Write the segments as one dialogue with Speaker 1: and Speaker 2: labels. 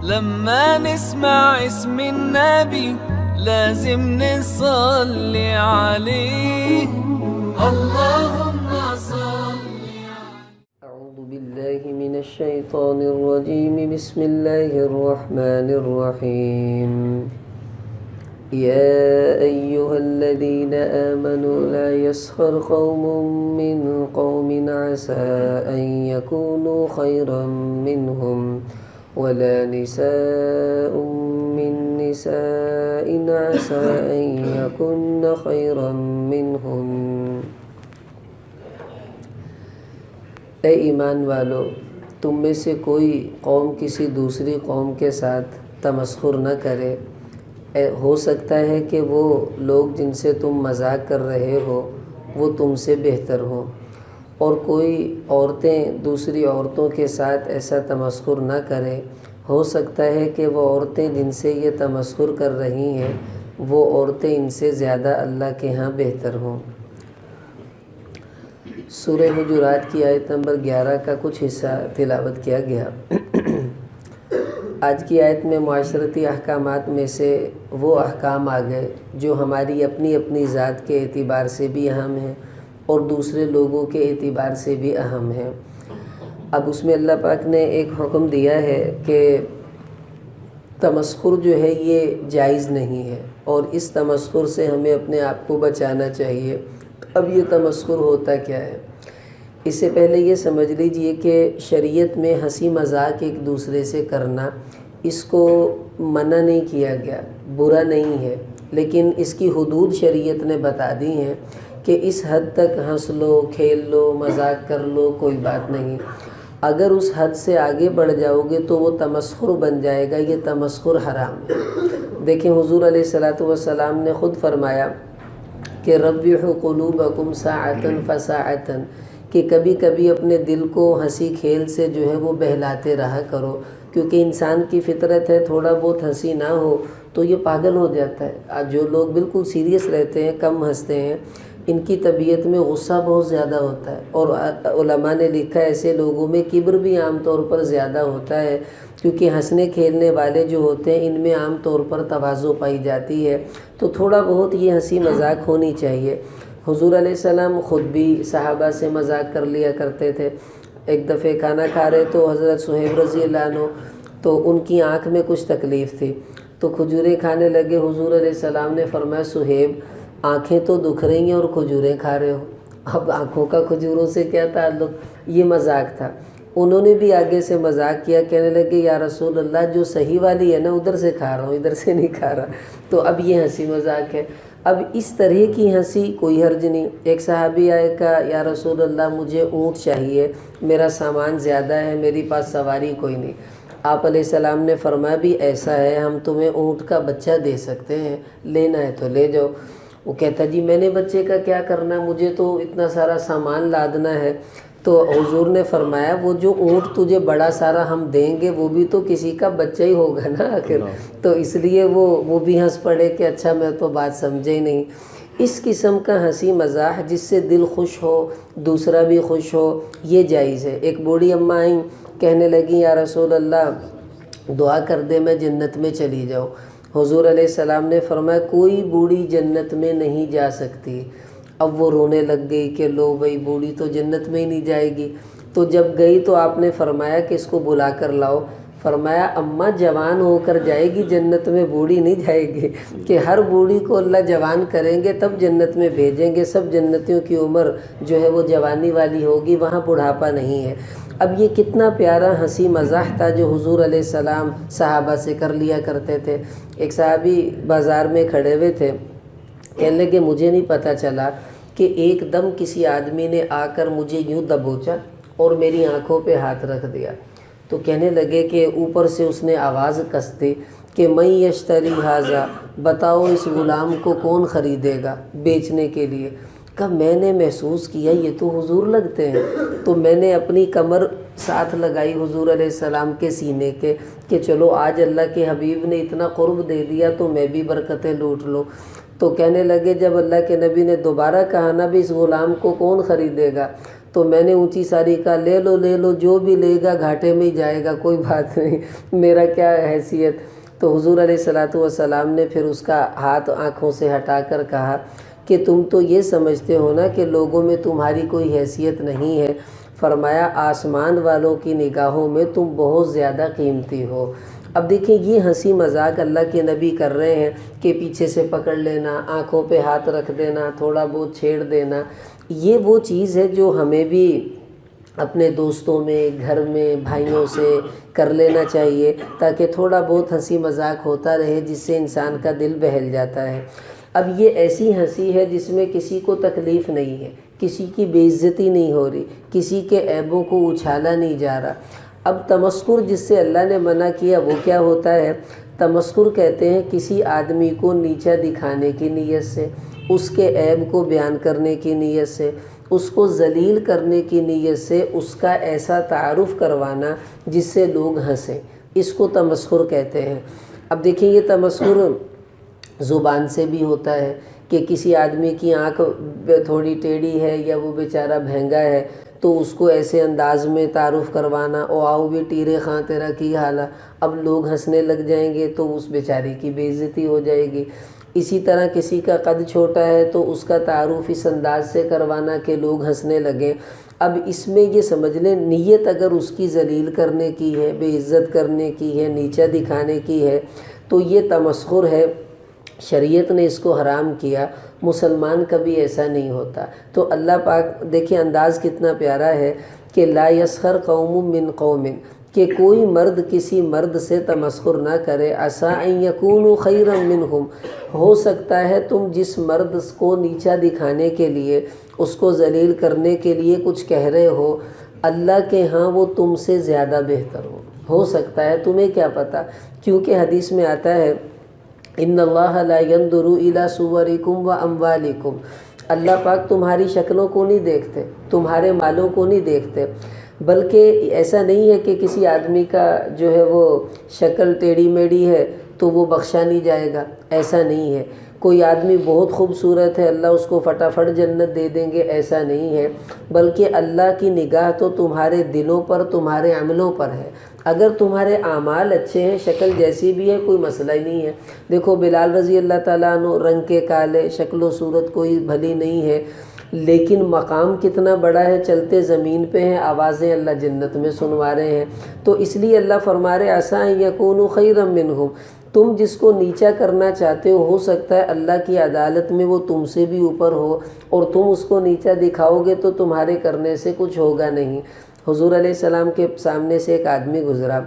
Speaker 1: لما نسمع اسم النبي لازم نصلي عليه اللهم صل.
Speaker 2: أعوذ بالله من الشيطان الرجيم. بسم الله الرحمن الرحيم. يا أيها الذين آمنوا لا يسخر قوم من قوم عسى أن يكونوا خيرا منهم ولا نساء من نساء عسى أن يكن خيرا منهم. اے ایمان والو، تم میں سے کوئی قوم کسی دوسری قوم کے ساتھ تمسخر نہ کرے. ہو سکتا ہے کہ وہ لوگ جن سے تم مذاق کر رہے ہو وہ تم سے بہتر ہوں، اور کوئی عورتیں دوسری عورتوں کے ساتھ ایسا تمسخر نہ کریں. ہو سکتا ہے کہ وہ عورتیں جن سے یہ تمسخر کر رہی ہیں وہ عورتیں ان سے زیادہ اللہ کے ہاں بہتر ہوں. سورہ حجرات کی آیت نمبر 11 کا کچھ حصہ تلاوت کیا گیا. آج کی آیت میں معاشرتی احکامات میں سے وہ احکام آ گئے جو ہماری اپنی اپنی ذات کے اعتبار سے بھی اہم ہیں اور دوسرے لوگوں کے اعتبار سے بھی اہم ہیں. اب اس میں اللہ پاک نے ایک حکم دیا ہے کہ تمسخر جو ہے یہ جائز نہیں ہے اور اس تمسخر سے ہمیں اپنے آپ کو بچانا چاہیے. اب یہ تمسخر ہوتا کیا ہے؟ اس سے پہلے یہ سمجھ لیجئے کہ شریعت میں ہنسی مذاق ایک دوسرے سے کرنا اس کو منع نہیں کیا گیا، برا نہیں ہے، لیکن اس کی حدود شریعت نے بتا دی ہیں کہ اس حد تک ہنس لو، کھیل لو، مذاق کر لو، کوئی بات نہیں. اگر اس حد سے آگے بڑھ جاؤ گے تو وہ تمسخر بن جائے گا. یہ تمسخر حرام ہے. دیکھیں حضور علیہ الصلاۃ والسلام نے خود فرمایا کہ ربحوا قلوبکم ساعۃ فساعۃ، کہ کبھی کبھی اپنے دل کو ہنسی کھیل سے جو ہے وہ بہلاتے رہا کرو، کیونکہ انسان کی فطرت ہے تھوڑا بہت ہنسی نہ ہو تو یہ پاگل ہو جاتا ہے. آج جو لوگ بالکل سیریس رہتے ہیں، کم ہنستے ہیں، ان کی طبیعت میں غصہ بہت زیادہ ہوتا ہے. اور علماء نے لکھا ہے ایسے لوگوں میں کبر بھی عام طور پر زیادہ ہوتا ہے، کیونکہ ہنسنے کھیلنے والے جو ہوتے ہیں ان میں عام طور پر تواضع پائی جاتی ہے. تو تھوڑا بہت یہ ہنسی مذاق ہونی چاہیے. حضور علیہ السلام خود بھی صحابہ سے مذاق کر لیا کرتے تھے. ایک دفعہ کھانا کھا رہے تو حضرت صہیب رضی اللہ عنہ، تو ان کی آنکھ میں کچھ تکلیف تھی تو کھجوریں کھانے لگے. حضور علیہ السلام نے فرمایا صہیب آنکھیں تو دکھ رہی ہیں اور کھجوریں کھا رہے ہو. اب آنکھوں کا کھجوروں سے کیا تعلق؟ یہ مذاق تھا. انہوں نے بھی آگے سے مذاق کیا، کہنے لگے یا رسول اللہ جو صحیح والی ہے نا ادھر سے کھا رہا ہوں، ادھر سے نہیں کھا رہا. تو اب یہ ہنسی مذاق ہے. اب اس طرح کی ہنسی کوئی حرج نہیں. ایک صحابی آئے کہا یا رسول اللہ مجھے اونٹ چاہیے، میرا سامان زیادہ ہے، میری پاس سواری کوئی نہیں. آپ علیہ السلام نے فرمایا بھی ایسا ہے ہم تمہیں اونٹ کا بچہ دے سکتے ہیں، لینا ہے تو لے جاؤ. وہ کہتا جی میں نے بچے کا کیا کرنا ہے، مجھے تو اتنا سارا سامان لادنا ہے. تو حضور نے فرمایا وہ جو اونٹ تجھے بڑا سارا ہم دیں گے وہ بھی تو کسی کا بچہ ہی ہوگا نا آخر. تو اس لیے وہ بھی ہنس پڑے کہ اچھا میں تو بات سمجھے ہی نہیں. اس قسم کا ہنسی مزاح جس سے دل خوش ہو دوسرا بھی خوش ہو یہ جائز ہے. ایک بوڑھی اماں آئیں، کہنے لگی یا رسول اللہ دعا کر دے میں جنت میں چلی جاؤں. حضور علیہ السلام نے فرمایا کوئی بوڑھی جنت میں نہیں جا سکتی. اب وہ رونے لگ گئی کہ لو بھئی بوڑھی تو جنت میں ہی نہیں جائے گی. تو جب گئی تو آپ نے فرمایا کہ اس کو بلا کر لاؤ. فرمایا اماں جوان ہو کر جائے گی جنت میں، بوڑھی نہیں جائے گی، کہ ہر بوڑھی کو اللہ جوان کریں گے تب جنت میں بھیجیں گے. سب جنتیوں کی عمر جو ہے وہ جوانی والی ہوگی، وہاں بڑھاپا نہیں ہے. اب یہ کتنا پیارا ہنسی مزاح تھا جو حضور علیہ السلام صحابہ سے کر لیا کرتے تھے. ایک صحابی بازار میں کھڑے ہوئے تھے، کہنے لگے مجھے نہیں پتہ چلا کہ ایک دم کسی آدمی نے آ کر مجھے یوں دبوچا اور میری آنکھوں پہ ہاتھ رکھ دیا. تو کہنے لگے کہ اوپر سے اس نے آواز کس دی کہ من یشتری ھذا، بتاؤ اس غلام کو کون خریدے گا بیچنے کے لیے. کہا میں نے محسوس کیا یہ تو حضور لگتے ہیں. تو میں نے اپنی کمر ساتھ لگائی حضور علیہ السلام کے سینے کے کہ چلو آج اللہ کے حبیب نے اتنا قرب دے دیا تو میں بھی برکتیں لوٹ لوں. تو کہنے لگے جب اللہ کے نبی نے دوبارہ کہا نا بھی اس غلام کو کون خریدے گا، تو میں نے اونچی ساری کہا لے لو جو بھی لے گا گھاٹے میں ہی جائے گا، کوئی بات نہیں، میرا کیا حیثیت۔ تو حضور علیہ الصلوۃ والسلام نے پھر اس کا ہاتھ آنکھوں سے ہٹا کر کہا کہ تم تو یہ سمجھتے ہو نا کہ لوگوں میں تمہاری کوئی حیثیت نہیں ہے، فرمایا آسمان والوں کی نگاہوں میں تم بہت زیادہ قیمتی ہو۔ اب دیکھیں یہ ہنسی مذاق اللہ کے نبی کر رہے ہیں کہ پیچھے سے پکڑ لینا، آنکھوں پہ ہاتھ رکھ دینا، تھوڑا بہت چھیڑ دینا، یہ وہ چیز ہے جو ہمیں بھی اپنے دوستوں میں، گھر میں، بھائیوں سے کر لینا چاہیے تاکہ تھوڑا بہت ہنسی مذاق ہوتا رہے، جس سے انسان کا دل بہل جاتا ہے۔ اب یہ ایسی ہنسی ہے جس میں کسی کو تکلیف نہیں ہے، کسی کی بے عزتی نہیں ہو رہی، کسی کے عیبوں کو اچھالا نہیں جا رہا۔ اب تمسخر جس سے اللہ نے منع کیا وہ کیا ہوتا ہے؟ تمسخر کہتے ہیں کسی آدمی کو نیچا دکھانے کی نیت سے، اس کے عیب کو بیان کرنے کی نیت سے، اس کو ذلیل کرنے کی نیت سے اس کا ایسا تعارف کروانا جس سے لوگ ہنسیں، اس کو تمسخر کہتے ہیں۔ اب دیکھیں یہ تمسخر زبان سے بھی ہوتا ہے کہ کسی آدمی کی آنکھ تھوڑی ٹیڑھی ہے یا وہ بیچارہ بھینگا ہے تو اس کو ایسے انداز میں تعارف کروانا، او آؤ بھی ٹیرے خاں تیرا کی حالا، اب لوگ ہنسنے لگ جائیں گے تو اس بیچارے کی بے عزتی ہو جائے گی۔ اسی طرح کسی کا قد چھوٹا ہے تو اس کا تعارف اس انداز سے کروانا کہ لوگ ہنسنے لگیں۔ اب اس میں یہ سمجھ لیں نیت اگر اس کی ذلیل کرنے کی ہے، بے عزت کرنے کی ہے، نیچا دکھانے کی ہے تو یہ تمسخر ہے، شریعت نے اس کو حرام کیا۔ مسلمان کبھی ایسا نہیں ہوتا۔ تو اللہ پاک دیکھیں انداز کتنا پیارا ہے کہ لا یسخر قوم من قوم، کہ کوئی مرد کسی مرد سے تمسخر نہ کرے، عسیٰ ان یکونوا خیرا منہم، ہو سکتا ہے تم جس مرد کو نیچا دکھانے کے لیے، اس کو ذلیل کرنے کے لیے کچھ کہہ رہے ہو، اللہ کے ہاں وہ تم سے زیادہ بہتر ہو سکتا ہے، تمہیں کیا پتہ، کیونکہ حدیث میں آتا ہے ان اللہ لا ينظر الى صورکم واموالکم، اللہ پاک تمہاری شکلوں کو نہیں دیکھتے، تمہارے مالوں کو نہیں دیکھتے، بلکہ ایسا نہیں ہے کہ کسی آدمی کا جو ہے وہ شکل ٹیڑھی میڑھی ہے تو وہ بخشا نہیں جائے گا، ایسا نہیں ہے۔ کوئی آدمی بہت خوبصورت ہے اللہ اس کو فٹافٹ جنت دے دیں گے، ایسا نہیں ہے، بلکہ اللہ کی نگاہ تو تمہارے دلوں پر، تمہارے عملوں پر ہے۔ اگر تمہارے اعمال اچھے ہیں، شکل جیسی بھی ہے، کوئی مسئلہ ہی نہیں ہے۔ دیکھو بلال رضی اللہ تعالیٰ عنہ رنگ کے کالے، شکل و صورت کوئی بھلی نہیں ہے، لیکن مقام کتنا بڑا ہے، چلتے زمین پہ ہیں، آوازیں اللہ جنت میں سنوا رہے ہیں۔ تو اس لیے اللہ فرما رہے عسیٰ ان یکونوا خیرا منہم، تم جس کو نیچا کرنا چاہتے ہو سکتا ہے اللہ کی عدالت میں وہ تم سے بھی اوپر ہو، اور تم اس کو نیچا دکھاؤ گے تو تمہارے کرنے سے کچھ ہوگا نہیں۔ حضور علیہ السلام کے سامنے سے ایک آدمی گزرا،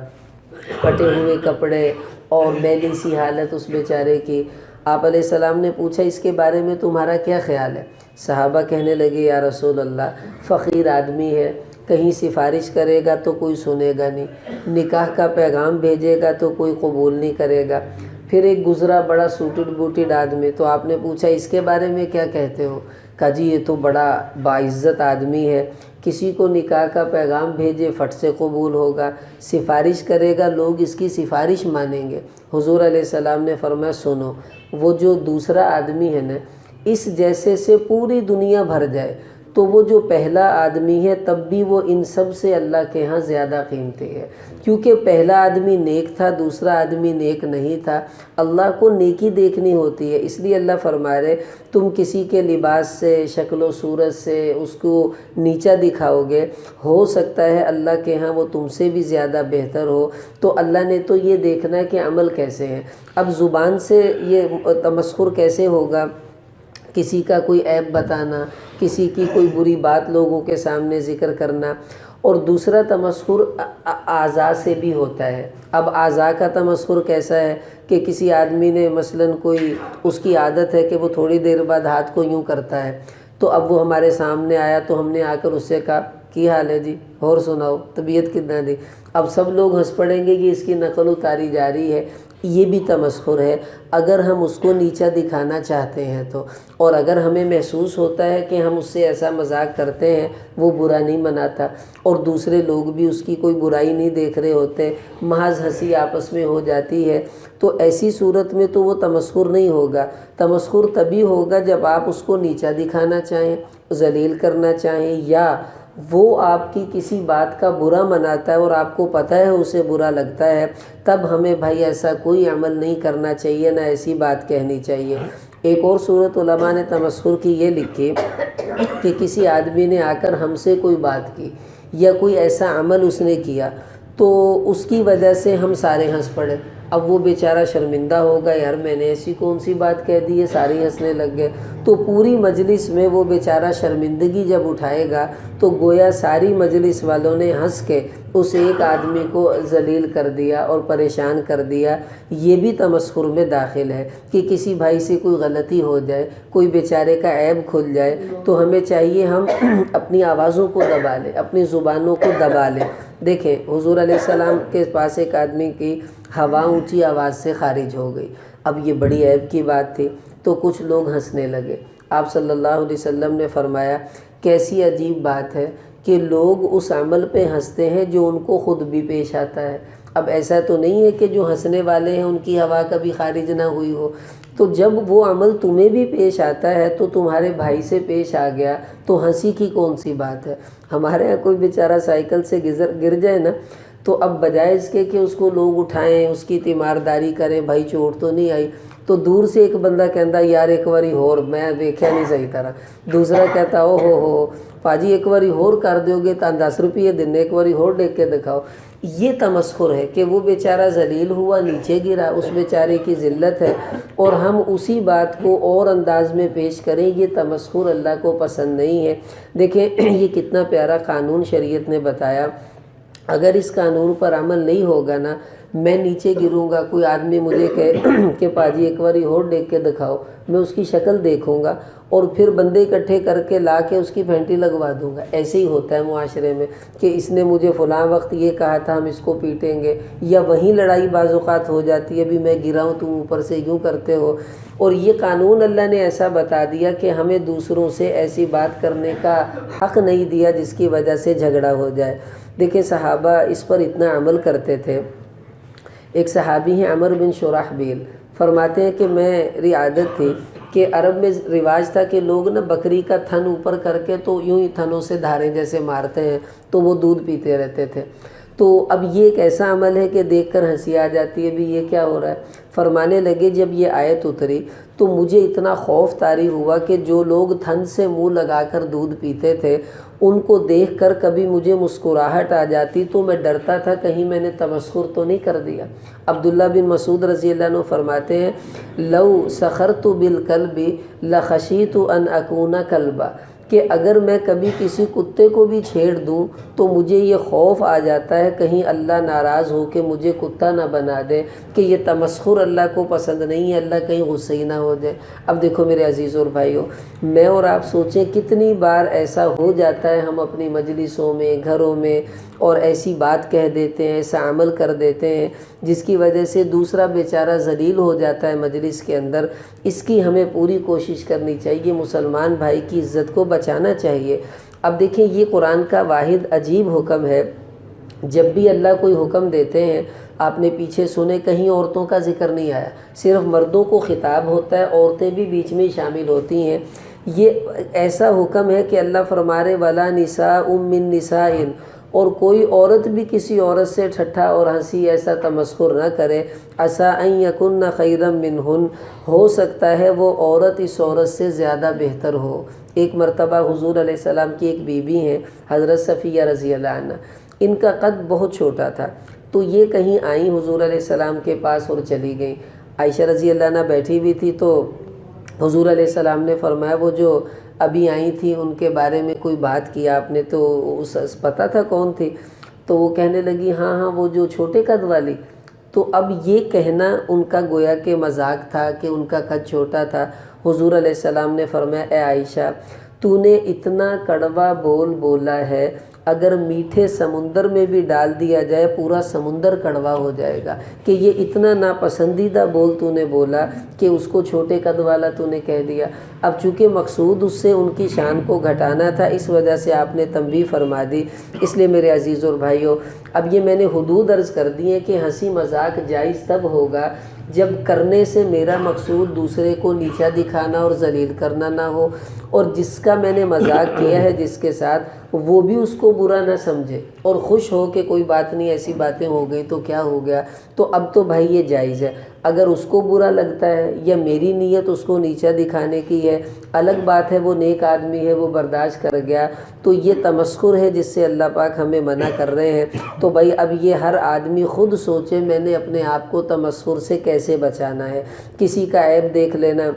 Speaker 2: پھٹے ہوئے کپڑے اور میلی سی حالت اس بیچارے کی۔ آپ علیہ السلام نے پوچھا اس کے بارے میں تمہارا کیا خیال ہے؟ صحابہ کہنے لگے یا رسول اللہ فقیر آدمی ہے، کہیں سفارش کرے گا تو کوئی سنے گا نہیں، نکاح کا پیغام بھیجے گا تو کوئی قبول نہیں کرے گا۔ پھر ایک گزرا بڑا سوٹڈ بوٹڈ آدمی، تو آپ نے پوچھا اس کے بارے میں کیا کہتے ہو؟ کہا جی یہ تو بڑا باعزت آدمی ہے، کسی کو نکاح کا پیغام بھیجے فٹ سے قبول ہوگا، سفارش کرے گا لوگ اس کی سفارش مانیں گے۔ حضور علیہ السلام نے فرمایا سنو، وہ جو دوسرا آدمی ہے نا، اس جیسے سے پوری دنیا بھر جائے تو وہ جو پہلا آدمی ہے تب بھی وہ ان سب سے اللہ کے ہاں زیادہ قیمتی ہے، کیونکہ پہلا آدمی نیک تھا، دوسرا آدمی نیک نہیں تھا۔ اللہ کو نیکی دیکھنی ہوتی ہے، اس لیے اللہ فرما رہے تم کسی کے لباس سے، شکل و صورت سے اس کو نیچا دکھاؤ گے، ہو سکتا ہے اللہ کے ہاں وہ تم سے بھی زیادہ بہتر ہو۔ تو اللہ نے تو یہ دیکھنا ہے کہ عمل کیسے ہیں۔ اب زبان سے یہ تمسخر کیسے ہوگا؟ کسی کا کوئی عیب بتانا، کسی کی کوئی بری بات لوگوں کے سامنے ذکر کرنا، اور دوسرا تمسخر اعضاء سے بھی ہوتا ہے۔ اب اعضاء کا تمسخر کیسا ہے کہ کسی آدمی نے مثلاً کوئی اس کی عادت ہے کہ وہ تھوڑی دیر بعد ہاتھ کو یوں کرتا ہے، تو اب وہ ہمارے سامنے آیا تو ہم نے آ کر اس سے کہا کی حال ہے جی، اور سناؤ طبیعت کتنا دی، اب سب لوگ ہنس پڑیں گے کہ اس کی نقل اتاری جاری ہے۔ یہ بھی تمسخر ہے اگر ہم اس کو نیچا دکھانا چاہتے ہیں تو، اور اگر ہمیں محسوس ہوتا ہے کہ ہم اس سے ایسا مذاق کرتے ہیں، وہ برا نہیں مناتا اور دوسرے لوگ بھی اس کی کوئی برائی نہیں دیکھ رہے ہوتے، محض ہنسی آپس میں ہو جاتی ہے، تو ایسی صورت میں تو وہ تمسخر نہیں ہوگا۔ تمسخر تبھی ہوگا جب آپ اس کو نیچا دکھانا چاہیں، ذلیل کرنا چاہیں، یا وہ آپ کی کسی بات کا برا مناتا ہے اور آپ کو پتہ ہے اسے برا لگتا ہے، تب ہمیں بھائی ایسا کوئی عمل نہیں کرنا چاہیے، نہ ایسی بات کہنی چاہیے۔ ایک اور صورت علماء نے تمسخر کی یہ لکھی کہ کسی آدمی نے آ کر ہم سے کوئی بات کی یا کوئی ایسا عمل اس نے کیا تو اس کی وجہ سے ہم سارے ہنس پڑے۔ اب وہ بیچارہ شرمندہ ہوگا، یار میں نے ایسی کون سی بات کہہ دی ہے، سارے ہنسنے لگ گئے، تو پوری مجلس میں وہ بیچارہ شرمندگی جب اٹھائے گا تو گویا ساری مجلس والوں نے ہنس کے اس ایک آدمی کو ذلیل کر دیا اور پریشان کر دیا۔ یہ بھی تمسخر میں داخل ہے کہ کسی بھائی سے کوئی غلطی ہو جائے، کوئی بیچارے کا عیب کھل جائے تو ہمیں چاہیے ہم اپنی آوازوں کو دبا لیں، اپنی زبانوں کو دبا لیں۔ دیکھیں حضور علیہ السلام کے پاس ایک آدمی کی ہوا اونچی آواز سے خارج ہو گئی، اب یہ بڑی عیب کی بات تھی تو کچھ لوگ ہنسنے لگے۔ آپ صلی اللہ علیہ وسلم نے فرمایا کیسی عجیب بات ہے کہ لوگ اس عمل پہ ہنستے ہیں جو ان کو خود بھی پیش آتا ہے۔ اب ایسا تو نہیں ہے کہ جو ہنسنے والے ہیں ان کی ہوا کبھی خارج نہ ہوئی ہو، تو جب وہ عمل تمہیں بھی پیش آتا ہے تو تمہارے بھائی سے پیش آ گیا تو ہنسی کی کون سی بات ہے۔ ہمارے یہاں کوئی بیچارہ سائیکل سے گر جائے نا تو اب بجائے اس کے کہ اس کو لوگ اٹھائیں، اس کی تیمارداری کریں، بھائی چوٹ تو نہیں آئی، تو دور سے ایک بندہ کہتا یار ایک واری ہور، میں دیکھا نہیں صحیح طرح، دوسرا کہتا ہو پاجی ایک واری ہور کر دیو گے تو 10 روپیے دینے، ایک واری ہور دیکھ کے دکھاؤ۔ یہ تمسخر ہے کہ وہ بیچارہ ذلیل ہوا، نیچے گرا، اس بیچارے کی ذلت ہے اور ہم اسی بات کو اور انداز میں پیش کریں، یہ تمسخر اللہ کو پسند نہیں ہے۔ دیکھیں یہ کتنا پیارا قانون شریعت نے بتایا، اگر اس قانون پر عمل نہیں ہوگا نا، میں نیچے گروں گا، کوئی آدمی مجھے کہے کہ پاجی ایک واری اور دیکھ کے دکھاؤ، میں اس کی شکل دیکھوں گا اور پھر بندے اکٹھے کر کے لا کے اس کی پھینٹی لگوا دوں گا۔ ایسے ہی ہوتا ہے معاشرے میں کہ اس نے مجھے فلاں وقت یہ کہا تھا ہم اس کو پیٹیں گے، یا وہیں لڑائی بعض اوقات ہو جاتی ہے، بھی میں گرا ہوں تم اوپر سے یوں کرتے ہو۔ اور یہ قانون اللہ نے ایسا بتا دیا کہ ہمیں دوسروں سے ایسی بات کرنے کا حق نہیں دیا جس کی وجہ سے جھگڑا ہو جائے۔ دیکھیں صحابہ اس پر اتنا عمل کرتے تھے۔ ایک صحابی ہیں عمر بن شرحبیل، فرماتے ہیں کہ میری عادت تھی کہ عرب میں رواج تھا کہ لوگ نا بکری کا تھن اوپر کر کے تو یوں ہی تھنوں سے دھاریں جیسے مارتے ہیں تو وہ دودھ پیتے رہتے تھے۔ تو اب یہ ایک ایسا عمل ہے کہ دیکھ کر ہنسی آ جاتی ہے، بھی یہ کیا ہو رہا ہے۔ فرمانے لگے جب یہ آیت اتری تو مجھے اتنا خوف طاری ہوا کہ جو لوگ تھن سے منہ لگا کر دودھ پیتے تھے ان کو دیکھ کر کبھی مجھے مسکراہٹ آ جاتی تو میں ڈرتا تھا کہیں میں نے تمسخر تو نہیں کر دیا۔ عبداللہ بن مسعود رضی اللہ عنہ فرماتے ہیں لو سخرت بالکلب لخشیت ان اکون کلبا، کہ اگر میں کبھی کسی کتے کو بھی چھیڑ دوں تو مجھے یہ خوف آ جاتا ہے کہیں اللہ ناراض ہو کے مجھے کتا نہ بنا دے، کہ یہ تمسخر اللہ کو پسند نہیں ہے، اللہ کہیں غصے ہی نہ ہو جائے۔ اب دیکھو میرے عزیز اور بھائیو، میں اور آپ سوچیں کتنی بار ایسا ہو جاتا ہے ہم اپنی مجلسوں میں، گھروں میں، اور ایسی بات کہہ دیتے ہیں، ایسا عمل کر دیتے ہیں جس کی وجہ سے دوسرا بیچارہ ذلیل ہو جاتا ہے مجلس کے اندر۔ اس کی ہمیں پوری کوشش کرنی چاہیے، مسلمان بھائی کی عزت کو بچانا چاہیے۔ اب دیکھیں یہ قرآن کا واحد عجیب حکم ہے، جب بھی اللہ کوئی حکم دیتے ہیں آپ نے پیچھے سنے کہیں عورتوں کا ذکر نہیں آیا، صرف مردوں کو خطاب ہوتا ہے، عورتیں بھی بیچ میں شامل ہوتی ہیں۔ یہ ایسا حکم ہے کہ اللہ فرما رہے وَلَا نِسَاءٌ مِّن نِسَاءٍ، اور کوئی عورت بھی کسی عورت سے ٹھٹھا اور ہنسی ایسا تمسخر نہ کرے، عَسَىٰ أَن يَكُنَّ خَيْرًا مِّنْهُنَّ، ہو سکتا ہے وہ عورت اس عورت سے زیادہ بہتر ہو۔ ایک مرتبہ حضور علیہ السلام کی ایک بیوی ہیں حضرت صفیہ رضی اللہ عنہ، ان کا قد بہت چھوٹا تھا، تو یہ کہیں آئیں حضور علیہ السلام کے پاس اور چلی گئیں۔ عائشہ رضی اللہ عنہ بیٹھی ہوئی تھی تو حضور علیہ السلام نے فرمایا وہ جو ابھی آئی تھی ان کے بارے میں کوئی بات کیا آپ نے تو پتہ تھا کون تھی؟ تو وہ کہنے لگی ہاں وہ جو چھوٹے قد والی۔ تو اب یہ کہنا ان کا گویا کہ مذاق تھا کہ ان کا قد چھوٹا تھا۔ حضور علیہ السلام نے فرمایا اے عائشہ تو نے اتنا کڑوا بول بولا ہے، اگر میٹھے سمندر میں بھی ڈال دیا جائے پورا سمندر کڑوا ہو جائے گا، کہ یہ اتنا ناپسندیدہ بول تو نے بولا کہ اس کو چھوٹے قد والا تو نے کہہ دیا۔ اب چونکہ مقصود اس سے ان کی شان کو گھٹانا تھا، اس وجہ سے آپ نے تنبیہ فرما دی۔ اس لیے میرے عزیز اور بھائیوں، اب یہ میں نے حدود عرض کر دی ہیں کہ ہنسی مذاق جائز تب ہوگا جب کرنے سے میرا مقصود دوسرے کو نیچا دکھانا اور ذلیل کرنا نہ ہو، اور جس کا میں نے مذاق کیا ہے جس کے ساتھ، وہ بھی اس کو برا نہ سمجھے اور خوش ہو کہ کوئی بات نہیں، ایسی باتیں ہو گئی تو کیا ہو گیا، تو اب تو بھائی یہ جائز ہے۔ اگر اس کو برا لگتا ہے یا میری نیت اس کو نیچا دکھانے کی ہے، الگ بات ہے، وہ نیک آدمی ہے، وہ برداشت کر گیا، تو یہ تمسخر ہے جس سے اللہ پاک ہمیں منع کر رہے ہیں۔ تو بھائی اب یہ ہر آدمی خود سوچے میں نے اپنے آپ کو تمسخر سے کیسے بچانا ہے۔ کسی کا عیب دیکھ لینا،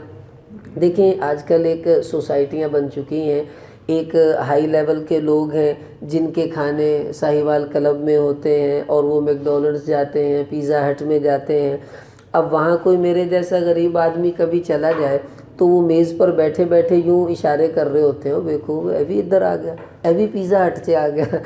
Speaker 2: دیکھیں آج کل ایک سوسائٹیاں بن چکی ہیں، ایک ہائی لیول کے لوگ ہیں جن کے کھانے ساہیوال کلب میں ہوتے ہیں اور وہ میک ڈونلڈس جاتے ہیں، پیزا ہٹ میں جاتے ہیں۔ اب وہاں کوئی میرے جیسا غریب آدمی کبھی چلا جائے تو وہ میز پر بیٹھے بیٹھے یوں اشارے کر رہے ہوتے ہیں، دیکھو اے بھی ادھر آ گیا، اے بھی پیزا ہٹ سے آ گیا۔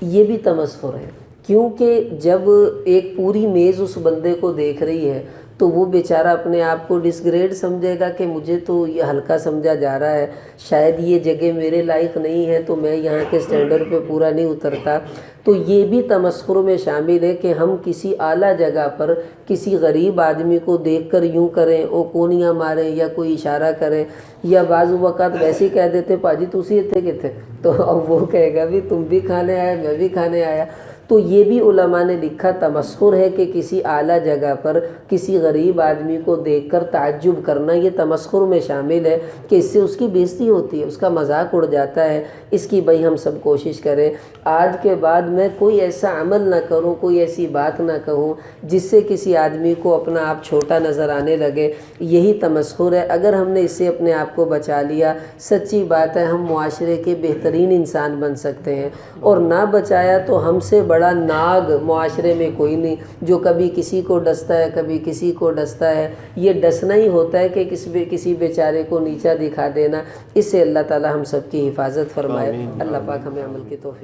Speaker 2: یہ بھی تمسخر ہے، کیونکہ جب ایک پوری میز اس بندے کو دیکھ رہی ہے تو وہ بیچارہ اپنے آپ کو ڈسگریڈ سمجھے گا کہ مجھے تو یہ ہلکا سمجھا جا رہا ہے، شاید یہ جگہ میرے لائق نہیں ہے تو میں یہاں کے سٹینڈرڈ پہ پورا نہیں اترتا۔ تو یہ بھی تمسخر میں شامل ہے کہ ہم کسی اعلیٰ جگہ پر کسی غریب آدمی کو دیکھ کر یوں کریں، او کونیاں ماریں یا کوئی اشارہ کریں، یا بعض اوقات ویسے ہی کہہ دیتے پاجی تسی اتنے کتنے، تو اب وہ کہے گا بھی تم بھی کھانے آئے میں بھی کھانے آیا۔ تو یہ بھی علماء نے لکھا تمسخر ہے کہ کسی اعلیٰ جگہ پر کسی غریب آدمی کو دیکھ کر تعجب کرنا، یہ تمسخر میں شامل ہے کہ اس سے اس کی بےزتی ہوتی ہے، اس کا مذاق اڑ جاتا ہے۔ اس کی بھائی ہم سب کوشش کریں آج کے بعد میں کوئی ایسا عمل نہ کروں، کوئی ایسی بات نہ کہوں جس سے کسی آدمی کو اپنا آپ چھوٹا نظر آنے لگے۔ یہی تمسخر ہے۔ اگر ہم نے اس سے اپنے آپ کو بچا لیا، سچی بات ہے ہم معاشرے کے بہترین انسان بن سکتے ہیں، اور نہ بچایا تو ہم سے بڑا ناگ معاشرے میں کوئی نہیں، جو کبھی کسی کو ڈستا ہے کبھی کسی کو ڈستا ہے۔ یہ ڈسنا ہی ہوتا ہے کہ کسی بیچارے کو نیچا دکھا دینا۔ اس سے اللہ تعالی ہم سب کی حفاظت فرمائے۔ اللہ پاک ہمیں عمل کی توفیق